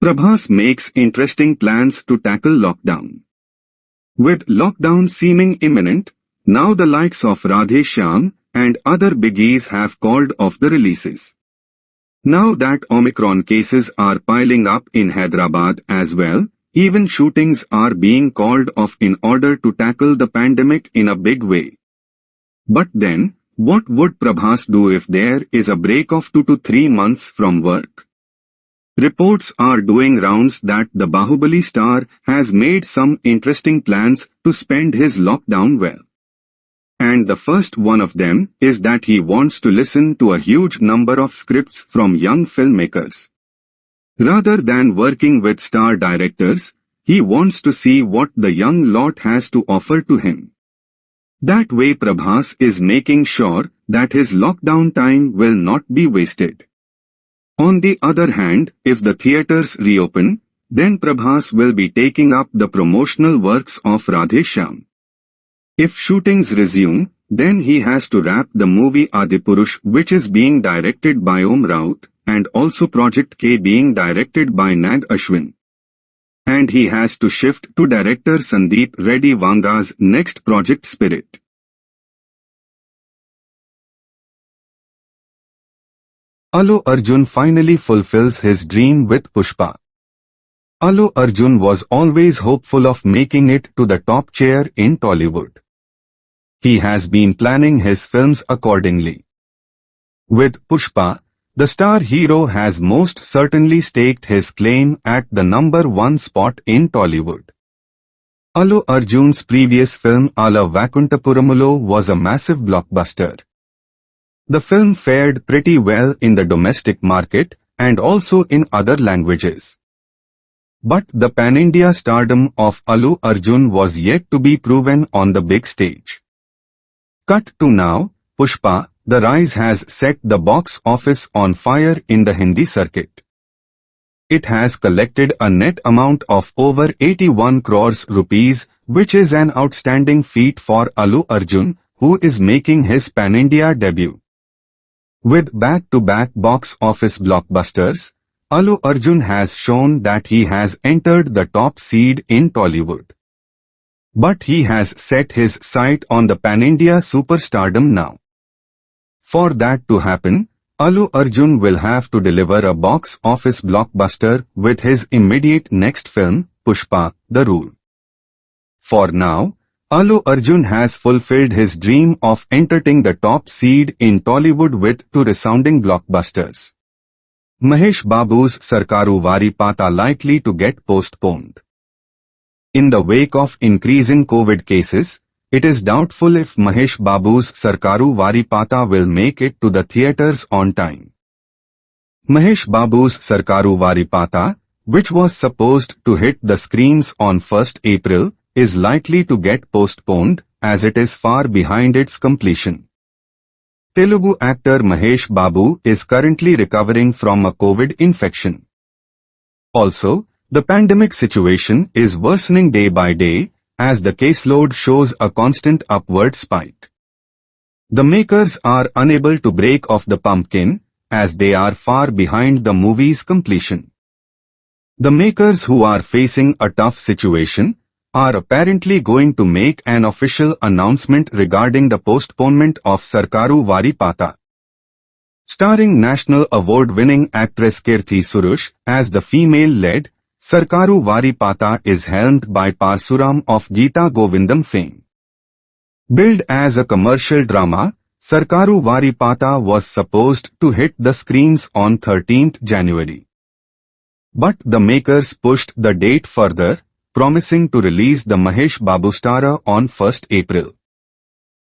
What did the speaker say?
Prabhas makes interesting plans to tackle lockdown. With lockdown seeming imminent, now the likes of Radhe Shyam and other biggies have called off the releases. Now that Omicron cases are piling up in Hyderabad as well, even shootings are being called off in order to tackle the pandemic in a big way. But then, what would Prabhas do if there is a break of 2 to 3 months from work? Reports are doing rounds that the Bahubali star has made some interesting plans to spend his lockdown well. And the first one of them is that he wants to listen to a huge number of scripts from young filmmakers. Rather than working with star directors, he wants to see what the young lot has to offer to him. That way Prabhas is making sure that his lockdown time will not be wasted. On the other hand, if the theatres reopen, then Prabhas will be taking up the promotional works of Radhe Shyam. If shootings resume, then he has to wrap the movie Adipurush, which is being directed by Om Raut, and also Project K being directed by Nag Ashwin. And he has to shift to director Sandeep Reddy Vanga's next project Spirit. Alluarjun finally fulfills his dream with Pushpa. Alluarjun was always hopeful of making it to the top chair in Tollywood. He has been planning his films accordingly. With Pushpa, the star hero has most certainly staked his claim at the #1 spot in Tollywood. Alluarjun's previous film Ala Vakuntapuramulo was a massive blockbuster. The film fared pretty well in the domestic market and also in other languages. But the pan-India stardom of Alluarjun was yet to be proven on the big stage. Cut to now, Pushpa, The Rise has set the box office on fire in the Hindi circuit. It has collected a net amount of over 81 crores rupees, which is an outstanding feat for Alluarjun, who is making his pan-India debut. With back-to-back box office blockbusters, Alluarjun has shown that he has entered the top seed in Tollywood. But he has set his sight on the pan-India superstardom now. For that to happen, Alluarjun will have to deliver a box office blockbuster with his immediate next film, Pushpa, The Rule. For now, Alluarjun has fulfilled his dream of entering the top seed in Tollywood with 2 resounding blockbusters. MaheshBabu's Sarkaru Vari Pata likely to get postponed. In the wake of increasing COVID cases, it is doubtful if MaheshBabu's Sarkaru Vari Pata will make it to the theatres on time. MaheshBabu's Sarkaru Vari Pata, which was supposed to hit the screens on 1st April, is likely to get postponed as it is far behind its completion. Telugu actor MaheshBabu is currently recovering from a COVID infection. Also, the pandemic situation is worsening day by day, as the caseload shows a constant upward spike. The makers are unable to break off the pumpkin, as they are far behind the movie's completion. The makers, who are facing a tough situation, are apparently going to make an official announcement regarding the postponement of Sarkaru Vari Pata. Starring National Award-winning actress Kirti Suresh as the female-led, Sarkaru Vari Pata is helmed by Parsuram of Geeta Govindam fame. Billed as a commercial drama, Sarkaru Vari Pata was supposed to hit the screens on 13th January. But the makers pushed the date further, promising to release the MaheshBabu starrer on 1st April.